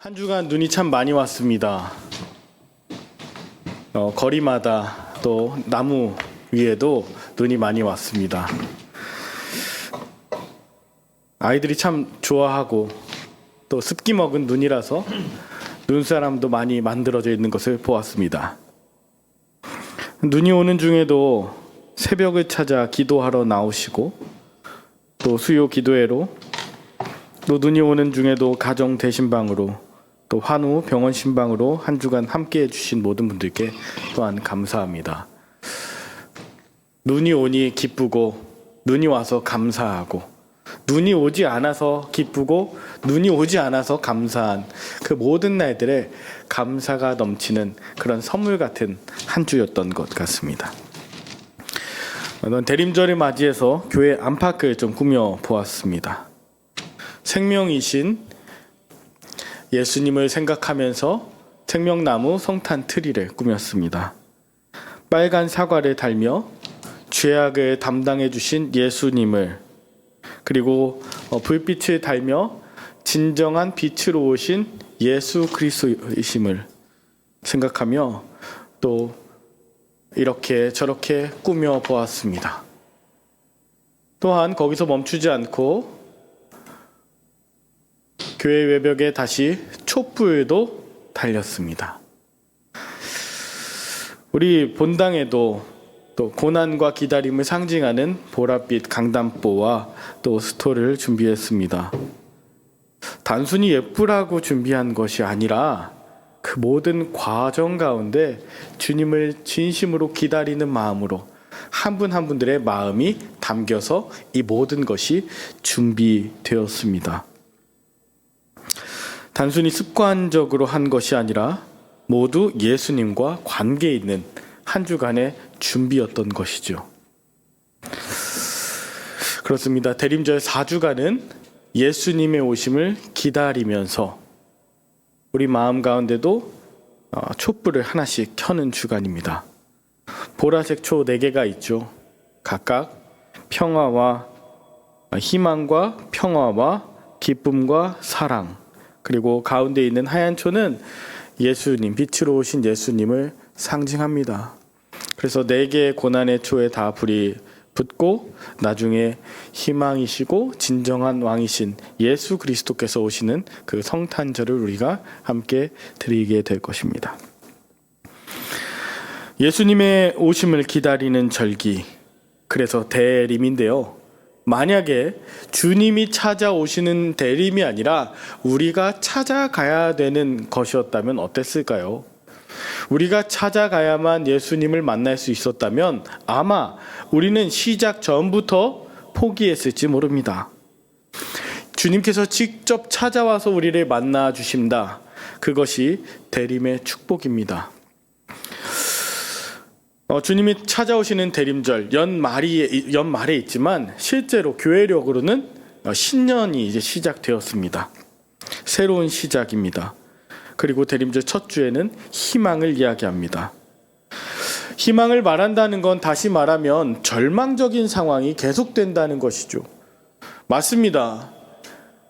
한 주간 눈이 참 많이 왔습니다. 거리마다 또 나무 위에도 눈이 많이 왔습니다. 아이들이 참 좋아하고 또 습기 먹은 눈이라서 눈사람도 많이 만들어져 있는 것을 보았습니다. 눈이 오는 중에도 새벽을 찾아 기도하러 나오시고 또 수요 기도회로 또 눈이 오는 중에도 가정 대신방으로 또 환우 병원 신방으로 한 주간 함께해 주신 모든 분들께 또한 감사합니다. 눈이 오니 기쁘고 눈이 와서 감사하고 눈이 오지 않아서 기쁘고 눈이 오지 않아서 감사한 그 모든 날들에 감사가 넘치는 그런 선물 같은 한 주였던 것 같습니다. 대림절을 맞이해서 교회 안팎을 좀 꾸며 보았습니다. 생명이신 예수님을 생각하면서 생명나무 성탄 트리를 꾸몄습니다. 빨간 사과를 달며 죄악을 담당해 주신 예수님을, 그리고 불빛을 달며 진정한 빛으로 오신 예수 그리스도이심을 생각하며 또 이렇게 저렇게 꾸며 보았습니다. 또한 거기서 멈추지 않고 교회 외벽에 다시 촛불도 달렸습니다. 우리 본당에도 또 고난과 기다림을 상징하는 보랏빛 강단보와 또 스토를 준비했습니다. 단순히 예쁘라고 준비한 것이 아니라 그 모든 과정 가운데 주님을 진심으로 기다리는 마음으로 한 분 한 분들의 마음이 담겨서 이 모든 것이 준비되었습니다. 단순히 습관적으로 한 것이 아니라 모두 예수님과 관계 있는 한 주간의 준비였던 것이죠. 그렇습니다. 대림절 4주간은 예수님의 오심을 기다리면서 우리 마음 가운데도 촛불을 하나씩 켜는 주간입니다. 보라색 초 4개가 있죠. 각각 평화와 희망과 평화와 기쁨과 사랑, 그리고 가운데 있는 하얀 초는 예수님, 빛으로 오신 예수님을 상징합니다. 그래서 4개의 고난의 초에 다 불이 붙고 나중에 희망이시고 진정한 왕이신 예수 그리스도께서 오시는 그 성탄절을 우리가 함께 드리게 될 것입니다. 예수님의 오심을 기다리는 절기, 그래서 대림인데요. 만약에 주님이 찾아오시는 대림이 아니라 우리가 찾아가야 되는 것이었다면 어땠을까요? 우리가 찾아가야만 예수님을 만날 수 있었다면 아마 우리는 시작 전부터 포기했을지 모릅니다. 주님께서 직접 찾아와서 우리를 만나 주신다. 그것이 대림의 축복입니다. 주님이 찾아오시는 대림절 연말에 있지만 실제로 교회력으로는 신년이 이제 시작되었습니다. 새로운 시작입니다. 그리고 대림절 첫 주에는 희망을 이야기합니다. 희망을 말한다는 건 다시 말하면 절망적인 상황이 계속된다는 것이죠. 맞습니다.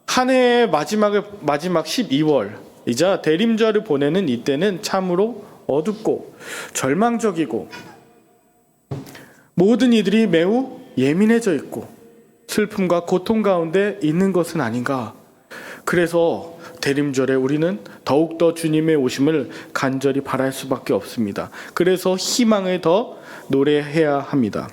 한 해의 마지막 12월이자 대림절을 보내는 이때는 참으로 어둡고 절망적이고 모든 이들이 매우 예민해져 있고 슬픔과 고통 가운데 있는 것은 아닌가. 그래서 대림절에 우리는 더욱더 주님의 오심을 간절히 바랄 수밖에 없습니다. 그래서 희망을 더 노래해야 합니다.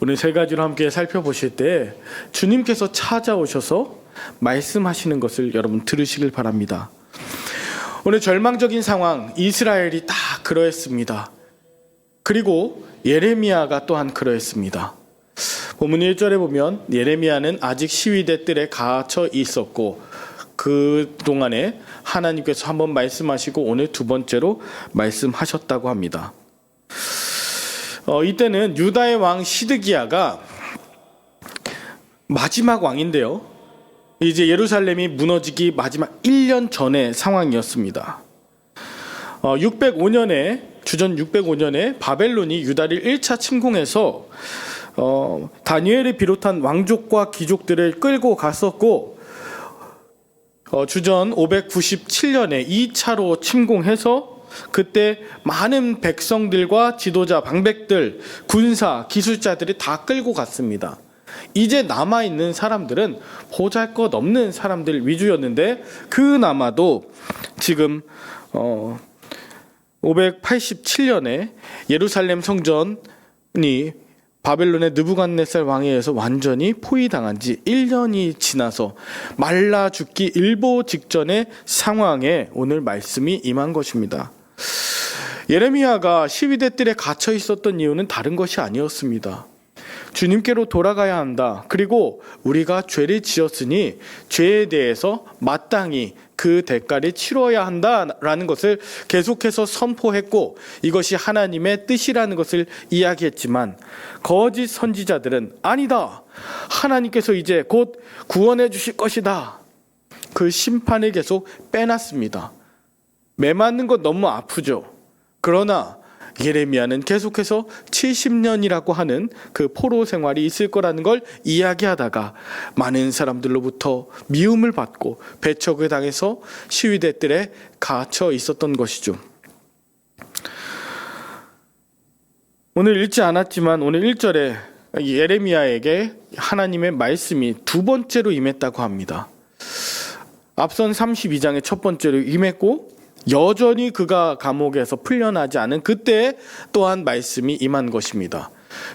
오늘 3가지로 함께 살펴보실 때 주님께서 찾아오셔서 말씀하시는 것을 여러분 들으시길 바랍니다. 오늘 절망적인 상황, 이스라엘이 다 그러했습니다. 그리고 예레미야가 또한 그러했습니다. 본문 1절에 보면 예레미야는 아직 시위대 뜰에 갇혀 있었고 그 동안에 하나님께서 한번 말씀하시고 오늘 2번째로 말씀하셨다고 합니다. 이때는 유다의 왕 시드기야가 마지막 왕인데요. 이제 예루살렘이 무너지기 마지막 1년 전의 상황이었습니다. 주전 605년에 바벨론이 유다를 1차 침공해서 다니엘을 비롯한 왕족과 귀족들을 끌고 갔었고 주전 597년에 2차로 침공해서 그때 많은 백성들과 지도자, 방백들, 군사, 기술자들이 다 끌고 갔습니다. 이제 남아있는 사람들은 보잘것없는 사람들 위주였는데 그나마도 지금 587년에 예루살렘 성전이 바벨론의 느부갓네살 왕에 의해서 완전히 포위당한 지 1년이 지나서 말라 죽기 일보 직전의 상황에 오늘 말씀이 임한 것입니다. 예레미야가 시위대 뜰에 갇혀 있었던 이유는 다른 것이 아니었습니다. 주님께로 돌아가야 한다. 그리고 우리가 죄를 지었으니 죄에 대해서 마땅히 그 대가를 치러야 한다라는 것을 계속해서 선포했고 이것이 하나님의 뜻이라는 것을 이야기했지만 거짓 선지자들은 아니다. 하나님께서 이제 곧 구원해 주실 것이다. 그 심판을 계속 빼놨습니다. 매 맞는 것 너무 아프죠. 그러나 예레미야는 계속해서 70년이라고 하는 그 포로 생활이 있을 거라는 걸 이야기하다가 많은 사람들로부터 미움을 받고 배척을 당해서 시위대들에 갇혀 있었던 것이죠. 오늘 읽지 않았지만 오늘 1절에 예레미야에게 하나님의 말씀이 두 번째로 임했다고 합니다. 앞선 32장의 첫 번째로 임했고 여전히 그가 감옥에서 풀려나지 않은 그때 또한 말씀이 임한 것입니다.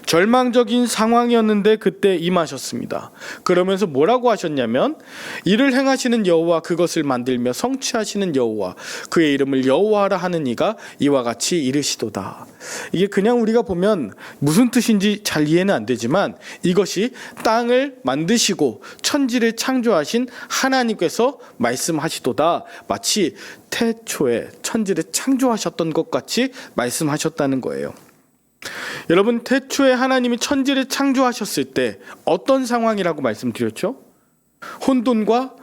절망적인 상황이었는데 그때 임하셨습니다. 그러면서 뭐라고 하셨냐면 이를 행하시는 여호와 그것을 만들며 성취하시는 여호와 그의 이름을 여호와라 하는 이가 이와 같이 이르시도다. 이게 그냥 우리가 보면 무슨 뜻인지 잘 이해는 안 되지만 이것이 땅을 만드시고 천지를 창조하신 하나님께서 말씀하시도다. 마치 태초에 천지를 창조하셨던 것 같이 말씀하셨다는 거예요. 여러분, 태초에 하나님이 천지를 창조하셨을 때 어떤 상황이라고 말씀드렸죠? 혼돈과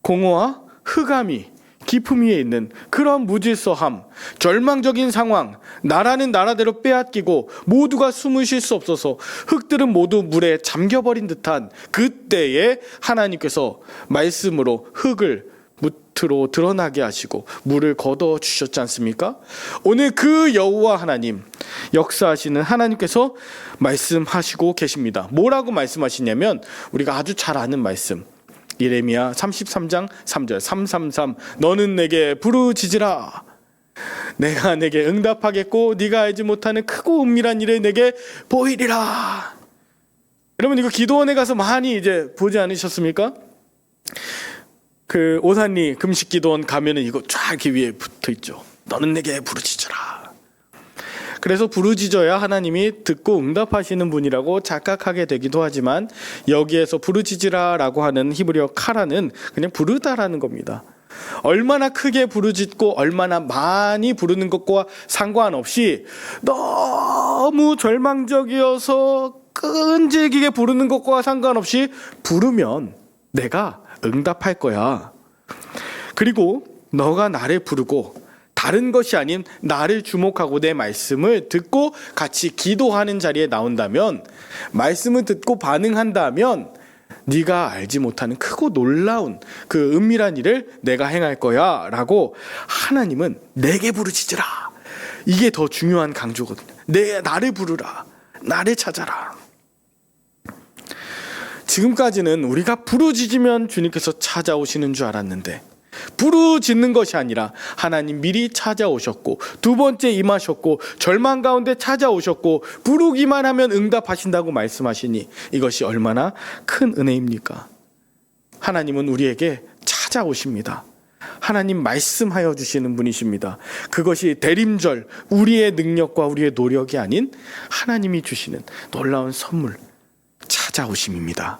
공허와 흑암이 깊음 위에 있는 그런 무질서함, 절망적인 상황, 나라는 나라대로 빼앗기고 모두가 숨을 쉴 수 없어서 흙들은 모두 물에 잠겨버린 듯한 그때에 하나님께서 말씀으로 흙을 무트로 드러나게 하시고 물을 걷어 주셨지 않습니까? 오늘 그 여호와 하나님, 역사하시는 하나님께서 말씀하시고 계십니다. 뭐라고 말씀하시냐면 우리가 아주 잘 아는 말씀, 예레미야 33장 3절 333 너는 내게 부르짖으라. 내가 내게 응답하겠고 네가 알지 못하는 크고 은밀한 일을 내게 보이리라. 여러분, 이거 기도원에 가서 많이 이제 보지 않으셨습니까? 그 오산리 금식기도원 가면은 이거 쫙 이렇게 위에 붙어 있죠. 너는 내게 부르짖어라. 그래서 부르짖어야 하나님이 듣고 응답하시는 분이라고 착각하게 되기도 하지만 여기에서 부르짖으라라고 하는 히브리어 카라는 그냥 부르다라는 겁니다. 얼마나 크게 부르짖고 얼마나 많이 부르는 것과 상관없이 너무 절망적이어서 끈질기게 부르는 것과 상관없이 부르면 내가 응답할 거야. 그리고 너가 나를 부르고 다른 것이 아닌 나를 주목하고 내 말씀을 듣고 같이 기도하는 자리에 나온다면, 말씀을 듣고 반응한다면 네가 알지 못하는 크고 놀라운 그 은밀한 일을 내가 행할 거야 라고 하나님은 내게 부르짖으라. 이게 더 중요한 강조거든요. 나를 부르라. 나를 찾아라. 지금까지는 우리가 부르짖으면 주님께서 찾아오시는 줄 알았는데 부르짖는 것이 아니라 하나님 미리 찾아오셨고 두 번째 임하셨고 절망 가운데 찾아오셨고 부르기만 하면 응답하신다고 말씀하시니 이것이 얼마나 큰 은혜입니까? 하나님은 우리에게 찾아오십니다. 하나님 말씀하여 주시는 분이십니다. 그것이 대림절 우리의 능력과 우리의 노력이 아닌 하나님이 주시는 놀라운 선물, 찾아오심입니다.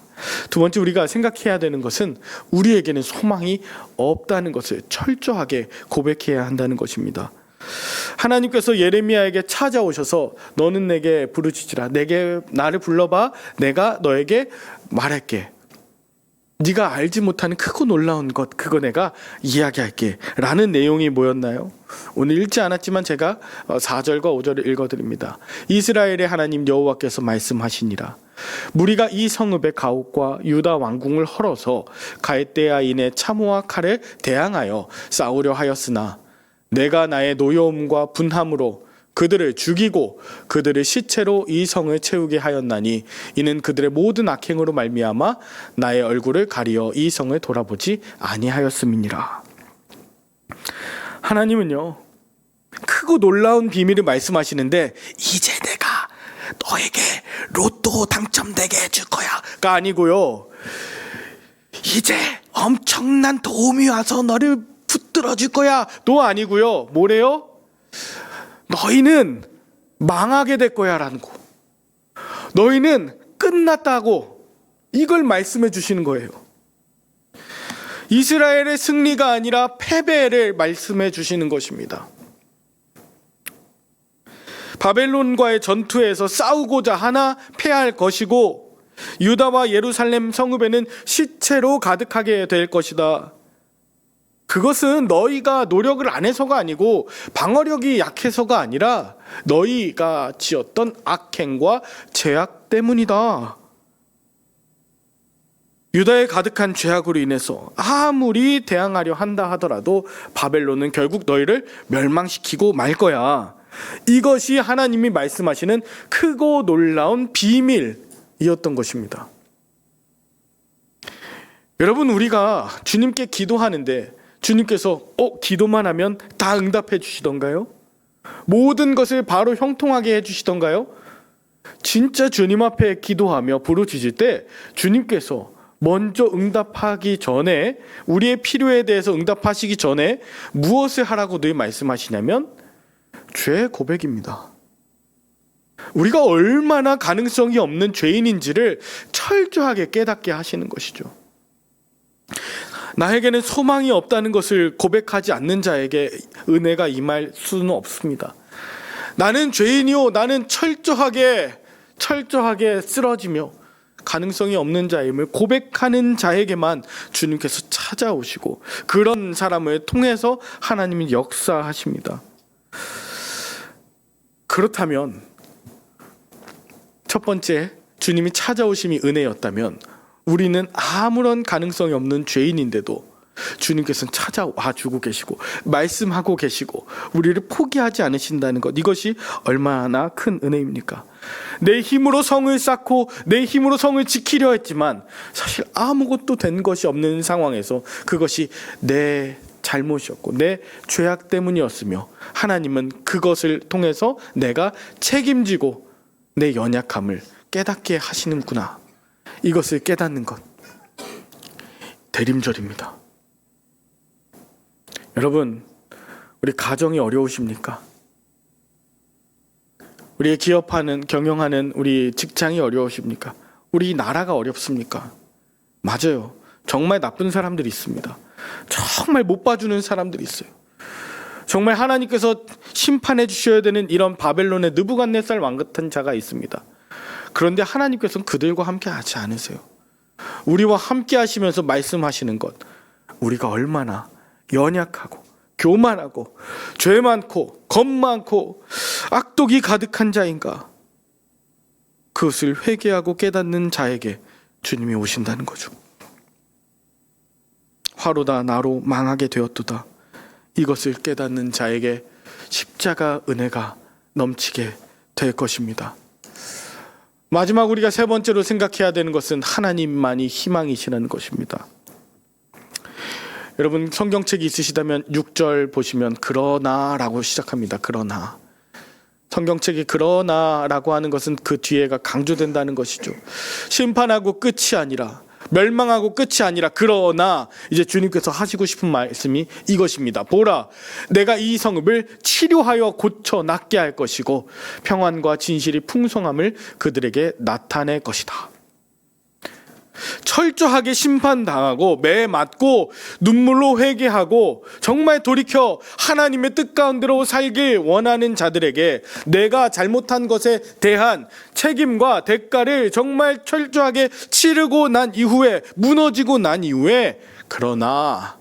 두 번째, 우리가 생각해야 되는 것은 우리에게는 소망이 없다는 것을 철저하게 고백해야 한다는 것입니다. 하나님께서 예레미야에게 찾아오셔서 너는 내게 부르짖으라. 나를 불러봐. 내가 너에게 말할게. 네가 알지 못하는 크고 놀라운 것, 그거 내가 이야기할게 라는 내용이 뭐였나요? 오늘 읽지 않았지만 제가 4절과 5절을 읽어드립니다. 이스라엘의 하나님 여호와께서 말씀하시니라. 무리가 이 성읍의 가옥과 유다 왕궁을 헐어서 갈대아인의 참호와 칼에 대항하여 싸우려 하였으나 내가 나의 노여움과 분함으로 그들을 죽이고 그들의 시체로 이 성을 채우게 하였나니 이는 그들의 모든 악행으로 말미암아 나의 얼굴을 가리어 이 성을 돌아보지 아니하였음이니라. 하나님은요, 크고 놀라운 비밀을 말씀하시는데 이제 내가 너에게 로또 당첨되게 해줄 거야가 아니고요, 이제 엄청난 도움이 와서 너를 붙들어 줄 거야도 아니고요, 뭐래요? 너희는 망하게 될 거야 라는 거, 너희는 끝났다고, 이걸 말씀해 주시는 거예요. 이스라엘의 승리가 아니라 패배를 말씀해 주시는 것입니다. 바벨론과의 전투에서 싸우고자 하나 패할 것이고 유다와 예루살렘 성읍에는 시체로 가득하게 될 것이다. 그것은 너희가 노력을 안 해서가 아니고 방어력이 약해서가 아니라 너희가 지었던 악행과 죄악 때문이다. 유다에 가득한 죄악으로 인해서 아무리 대항하려 한다 하더라도 바벨론은 결국 너희를 멸망시키고 말 거야. 이것이 하나님이 말씀하시는 크고 놀라운 비밀이었던 것입니다. 여러분, 우리가 주님께 기도하는데 주님께서 기도만 하면 다 응답해 주시던가요? 모든 것을 바로 형통하게 해 주시던가요? 진짜 주님 앞에 기도하며 부르짖을 때 주님께서 먼저 응답하기 전에, 우리의 필요에 대해서 응답하시기 전에 무엇을 하라고 늘 말씀하시냐면 죄의 고백입니다. 우리가 얼마나 가능성이 없는 죄인인지를 철저하게 깨닫게 하시는 것이죠. 나에게는 소망이 없다는 것을 고백하지 않는 자에게 은혜가 임할 수는 없습니다. 나는 죄인이요, 나는 철저하게 쓰러지며 가능성이 없는 자임을 고백하는 자에게만 주님께서 찾아오시고 그런 사람을 통해서 하나님이 역사하십니다. 그렇다면 첫 번째, 주님이 찾아오심이 은혜였다면 우리는 아무런 가능성이 없는 죄인인데도 주님께서는 찾아와 주고 계시고 말씀하고 계시고 우리를 포기하지 않으신다는 것, 이것이 얼마나 큰 은혜입니까? 내 힘으로 성을 쌓고 내 힘으로 성을 지키려 했지만 사실 아무것도 된 것이 없는 상황에서 그것이 내 잘못이었고 내 죄악 때문이었으며 하나님은 그것을 통해서 내가 책임지고 내 연약함을 깨닫게 하시는구나, 이것을 깨닫는 것, 대림절입니다. 여러분, 우리 가정이 어려우십니까? 우리의 기업하는, 경영하는 우리 직장이 어려우십니까? 우리 나라가 어렵습니까? 맞아요. 정말 나쁜 사람들이 있습니다. 정말 못 봐주는 사람들이 있어요. 정말 하나님께서 심판해 주셔야 되는 이런 바벨론의 느부갓네살 왕 같은 자가 있습니다. 그런데 하나님께서는 그들과 함께 하지 않으세요. 우리와 함께 하시면서 말씀하시는 것, 우리가 얼마나 연약하고 교만하고 죄 많고 겁 많고 악독이 가득한 자인가, 그것을 회개하고 깨닫는 자에게 주님이 오신다는 거죠. 화로다 나로 망하게 되었도다, 이것을 깨닫는 자에게 십자가 은혜가 넘치게 될 것입니다. 마지막 우리가 세 번째로 생각해야 되는 것은 하나님만이 희망이시라는 것입니다. 여러분, 성경책이 있으시다면 6절 보시면 그러나라고 시작합니다. 그러나. 성경책이 그러나라고 하는 것은 그 뒤에가 강조된다는 것이죠. 심판하고 끝이 아니라, 멸망하고 끝이 아니라, 그러나 이제 주님께서 하시고 싶은 말씀이 이것입니다. 보라, 내가 이 성읍을 치료하여 고쳐 낫게 할 것이고 평안과 진실이 풍성함을 그들에게 나타낼 것이다. 철저하게 심판당하고 매 맞고 눈물로 회개하고 정말 돌이켜 하나님의 뜻 가운데로 살길 원하는 자들에게 내가 잘못한 것에 대한 책임과 대가를 정말 철저하게 치르고 난 이후에, 무너지고 난 이후에, 그러나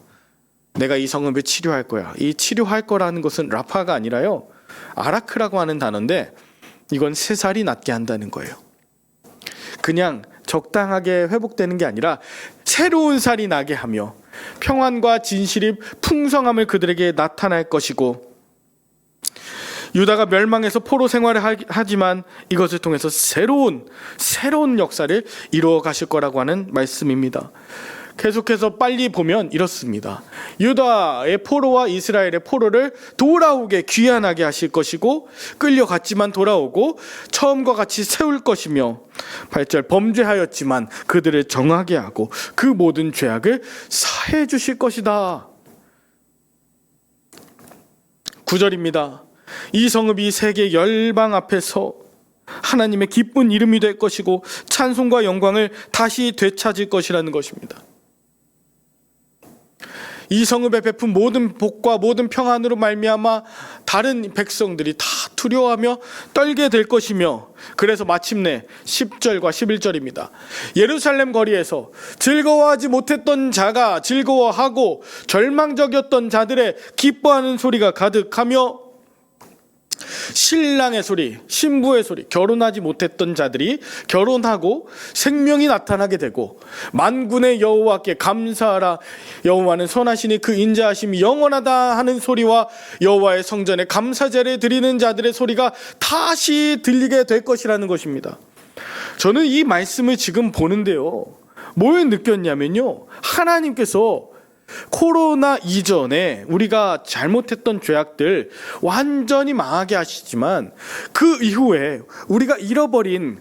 내가 이 성읍을 치료할 거야. 이 치료할 거라는 것은 라파가 아니라요, 아라크라고 하는 단어인데 이건 3살이 낫게 한다는 거예요. 그냥 적당하게 회복되는 게 아니라 새로운 살이 나게 하며 평안과 진실이 풍성함을 그들에게 나타날 것이고, 유다가 멸망해서 포로 생활을 하지만 이것을 통해서 새로운 역사를 이루어 가실 거라고 하는 말씀입니다. 계속해서 빨리 보면 이렇습니다. 유다의 포로와 이스라엘의 포로를 돌아오게 귀환하게 하실 것이고, 끌려갔지만 돌아오고 처음과 같이 세울 것이며, 8절 범죄하였지만 그들을 정하게 하고 그 모든 죄악을 사해 주실 것이다. 9절입니다. 이 성읍이 세계 열방 앞에서 하나님의 기쁜 이름이 될 것이고 찬송과 영광을 다시 되찾을 것이라는 것입니다. 이 성읍에 베푼 모든 복과 모든 평안으로 말미암아 다른 백성들이 다 두려워하며 떨게 될 것이며, 그래서 마침내 10절과 11절입니다. 예루살렘 거리에서 즐거워하지 못했던 자가 즐거워하고 절망적이었던 자들의 기뻐하는 소리가 가득하며, 신랑의 소리, 신부의 소리, 결혼하지 못했던 자들이 결혼하고 생명이 나타나게 되고, 만군의 여호와께 감사하라, 여호와는 선하시니 그 인자하심이 영원하다 하는 소리와 여호와의 성전에 감사제를 드리는 자들의 소리가 다시 들리게 될 것이라는 것입니다. 저는 이 말씀을 지금 보는데요, 뭘 느꼈냐면요, 하나님께서 코로나 이전에 우리가 잘못했던 죄악들 완전히 망하게 하시지만 그 이후에 우리가 잃어버린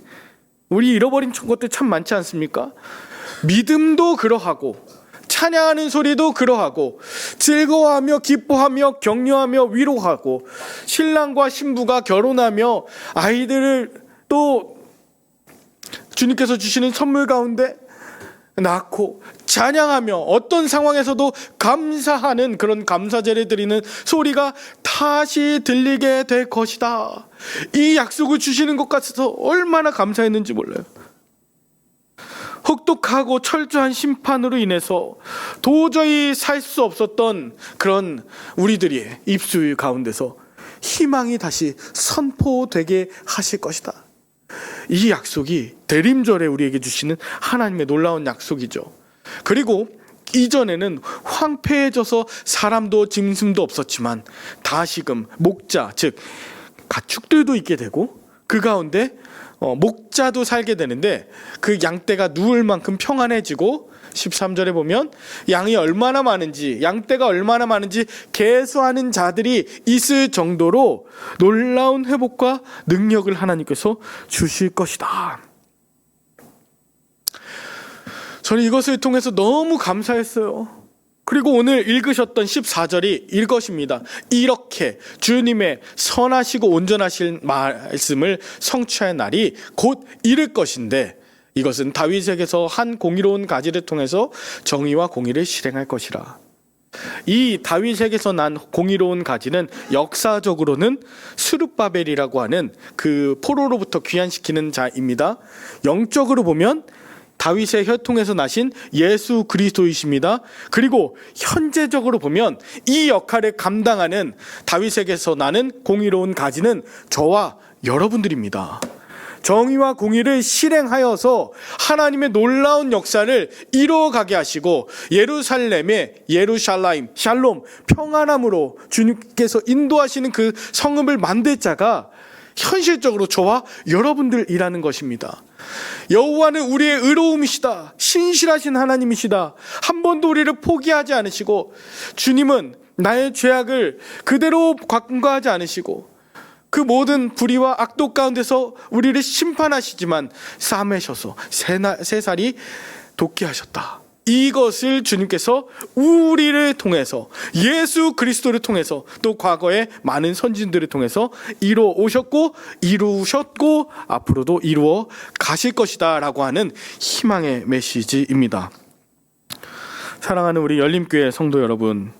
것들 참 많지 않습니까? 믿음도 그러하고 찬양하는 소리도 그러하고 즐거워하며 기뻐하며 격려하며 위로하고, 신랑과 신부가 결혼하며 아이들을 또 주님께서 주시는 선물 가운데 낳고 찬양하며 어떤 상황에서도 감사하는 그런 감사제를 드리는 소리가 다시 들리게 될 것이다. 이 약속을 주시는 것 같아서 얼마나 감사했는지 몰라요. 혹독하고 철저한 심판으로 인해서 도저히 살 수 없었던 그런 우리들의 입술 가운데서 희망이 다시 선포되게 하실 것이다. 이 약속이 대림절에 우리에게 주시는 하나님의 놀라운 약속이죠. 그리고 이전에는 황폐해져서 사람도 짐승도 없었지만 다시금 목자, 즉 가축들도 있게 되고 그 가운데 목자도 살게 되는데, 그 양떼가 누울 만큼 평안해지고, 13절에 보면 양이 얼마나 많은지, 양떼가 얼마나 많은지 계수하는 자들이 있을 정도로 놀라운 회복과 능력을 하나님께서 주실 것이다. 저는 이것을 통해서 너무 감사했어요. 그리고 오늘 읽으셨던 14절이 이것입니다. 이렇게 주님의 선하시고 온전하신 말씀을 성취할 날이 곧 이를 것인데, 이것은 다윗에게서 한 공의로운 가지를 통해서 정의와 공의를 실행할 것이라. 이 다윗에게서 난 공의로운 가지는 역사적으로는 스룹바벨이라고 하는 그 포로로부터 귀환시키는 자입니다. 영적으로 보면 다윗의 혈통에서 나신 예수 그리스도이십니다. 그리고 현재적으로 보면 이 역할을 감당하는 다윗에게서 나는 공의로운 가지는 저와 여러분들입니다. 정의와 공의를 실행하여서 하나님의 놀라운 역사를 이루어가게 하시고, 예루살렘의 예루샬라임, 샬롬, 평안함으로 주님께서 인도하시는 그 성읍을 만들 자가 현실적으로 저와 여러분들이라는 것입니다. 여호와는 우리의 의로움이시다. 신실하신 하나님이시다. 한 번도 우리를 포기하지 않으시고, 주님은 나의 죄악을 그대로 관과하지 않으시고, 그 모든 불의와 악독 가운데서 우리를 심판하시지만 싸매셔서 세 살이 돋게 하셨다. 이것을 주님께서 우리를 통해서, 예수 그리스도를 통해서, 또 과거의 많은 선진들을 통해서 이루어 오셨고 이루셨고 앞으로도 이루어 가실 것이다 라고 하는 희망의 메시지입니다. 사랑하는 우리 열림교회 성도 여러분,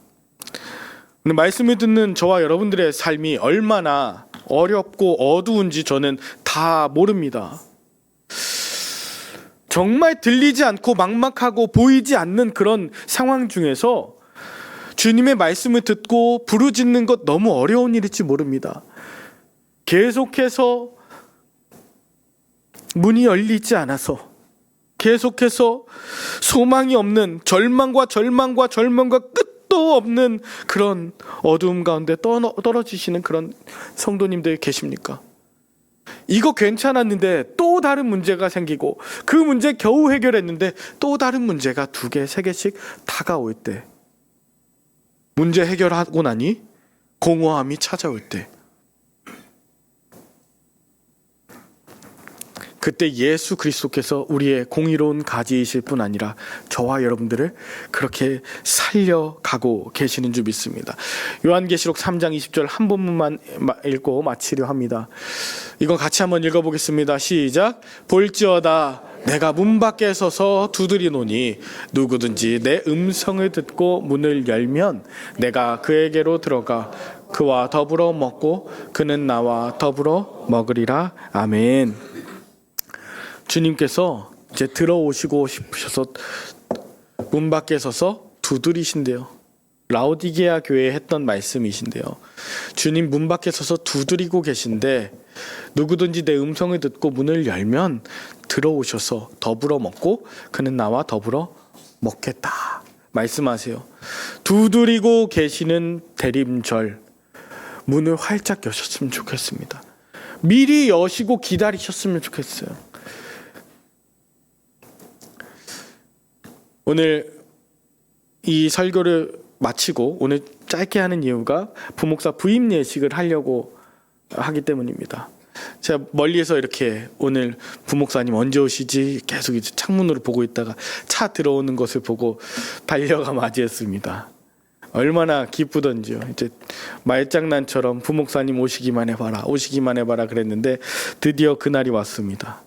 오늘 말씀을 듣는 저와 여러분들의 삶이 얼마나 어렵고 어두운지 저는 다 모릅니다. 정말 들리지 않고 막막하고 보이지 않는 그런 상황 중에서 주님의 말씀을 듣고 부르짖는 것 너무 어려운 일일지 모릅니다. 계속해서 문이 열리지 않아서, 계속해서 소망이 없는 절망과 끝도 없는 그런 어두움 가운데 떨어지시는 그런 성도님들 계십니까? 이거 괜찮았는데 또 다른 문제가 생기고, 그 문제 겨우 해결했는데 또 다른 문제가 2개, 3개씩 다가올 때, 문제 해결하고 나니 공허함이 찾아올 때, 그때 예수 그리스도께서 우리의 공의로운 가지이실 뿐 아니라 저와 여러분들을 그렇게 살려가고 계시는 줄 믿습니다. 요한계시록 3장 20절 한 본문만 읽고 마치려 합니다. 이건 같이 한번 읽어보겠습니다. 시작. 볼지어다 내가 문 밖에 서서 두드리노니 누구든지 내 음성을 듣고 문을 열면 내가 그에게로 들어가 그와 더불어 먹고 그는 나와 더불어 먹으리라. 아멘. 주님께서 이제 들어오시고 싶으셔서 문 밖에 서서 두드리신대요. 라오디게아 교회에 했던 말씀이신데요. 주님 문 밖에 서서 두드리고 계신데 누구든지 내 음성을 듣고 문을 열면 들어오셔서 더불어 먹고 그는 나와 더불어 먹겠다 말씀하세요. 두드리고 계시는 대림절, 문을 활짝 여셨으면 좋겠습니다. 미리 여시고 기다리셨으면 좋겠어요. 오늘 이 설교를 마치고 오늘 짧게 하는 이유가 부목사 부임 예식을 하려고 하기 때문입니다. 제가 멀리에서 이렇게 오늘 부목사님 언제 오시지 계속 이제 창문으로 보고 있다가 차 들어오는 것을 보고 달려가 맞이했습니다. 얼마나 기쁘던지요. 이제 말장난처럼 부목사님 오시기만 해봐라 그랬는데 드디어 그날이 왔습니다.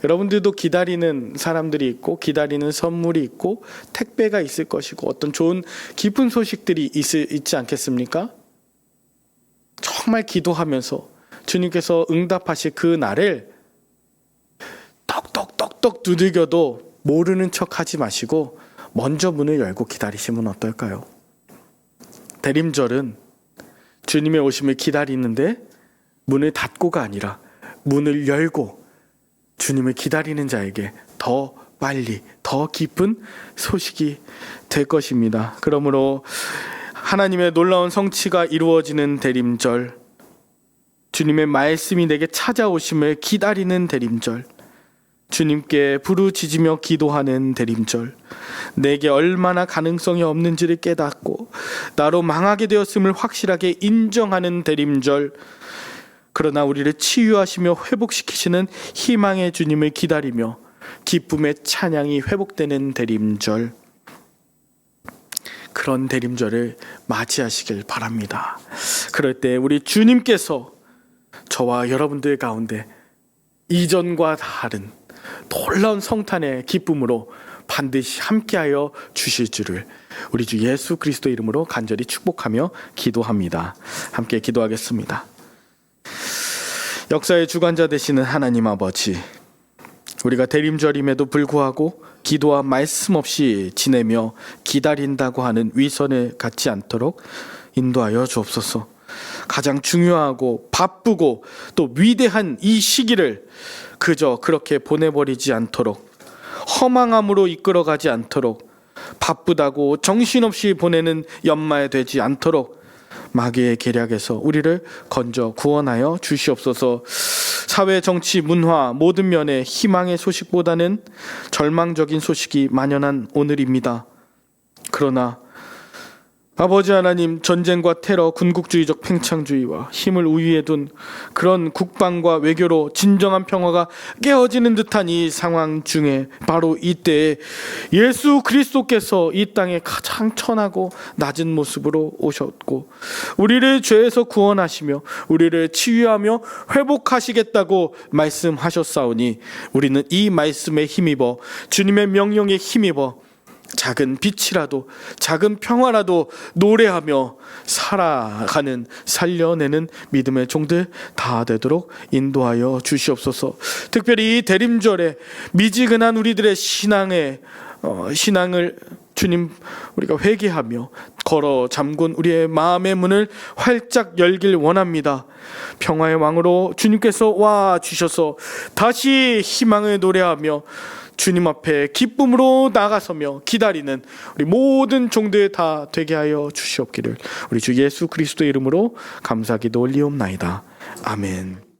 여러분들도 기다리는 사람들이 있고 기다리는 선물이 있고 택배가 있을 것이고 어떤 좋은 기쁜 소식들이 있지 않겠습니까? 정말 기도하면서 주님께서 응답하실 그 날을 떡떡떡떡 두들겨도 모르는 척하지 마시고 먼저 문을 열고 기다리시면 어떨까요? 대림절은 주님의 오심을 기다리는데 문을 닫고가 아니라 문을 열고 주님을 기다리는 자에게 더 빨리 더 깊은 소식이 될 것입니다. 그러므로 하나님의 놀라운 성취가 이루어지는 대림절, 주님의 말씀이 내게 찾아오심을 기다리는 대림절, 주님께 부르짖으며 기도하는 대림절, 내게 얼마나 가능성이 없는지를 깨닫고 나로 망하게 되었음을 확실하게 인정하는 대림절, 그러나 우리를 치유하시며 회복시키시는 희망의 주님을 기다리며 기쁨의 찬양이 회복되는 대림절, 그런 대림절을 맞이하시길 바랍니다. 그럴 때 우리 주님께서 저와 여러분들 가운데 이전과 다른 놀라운 성탄의 기쁨으로 반드시 함께하여 주실 줄을 우리 주 예수 그리스도 이름으로 간절히 축복하며 기도합니다. 함께 기도하겠습니다. 역사의 주관자 되시는 하나님 아버지, 우리가 대림절임에도 불구하고 기도와 말씀 없이 지내며 기다린다고 하는 위선을 갖지 않도록 인도하여 주옵소서. 가장 중요하고 바쁘고 또 위대한 이 시기를 그저 그렇게 보내버리지 않도록, 허망함으로 이끌어가지 않도록, 바쁘다고 정신없이 보내는 연말 되지 않도록 마귀의 계략에서 우리를 건져 구원하여 주시옵소서. 사회, 정치, 문화 모든 면에 희망의 소식보다는 절망적인 소식이 만연한 오늘입니다. 그러나 아버지 하나님, 전쟁과 테러, 군국주의적 팽창주의와 힘을 우위에 둔 그런 국방과 외교로 진정한 평화가 깨어지는 듯한 이 상황 중에 바로 이때에 예수 그리스도께서 이 땅에 가장 천하고 낮은 모습으로 오셨고 우리를 죄에서 구원하시며 우리를 치유하며 회복하시겠다고 말씀하셨사오니 우리는 이 말씀에 힘입어 주님의 명령에 힘입어 작은 빛이라도 작은 평화라도 노래하며 살아가는 살려내는 믿음의 종들 다 되도록 인도하여 주시옵소서. 특별히 이 대림절에 미지근한 우리들의 신앙을 주님 우리가 회개하며 걸어 잠근 우리의 마음의 문을 활짝 열길 원합니다. 평화의 왕으로 주님께서 와 주셔서 다시 희망을 노래하며 주님 앞에 기쁨으로 나가서며 기다리는 우리 모든 종들 다 되게 하여 주시옵기를 우리 주 예수 그리스도의 이름으로 감사기도 올리옵나이다. 아멘.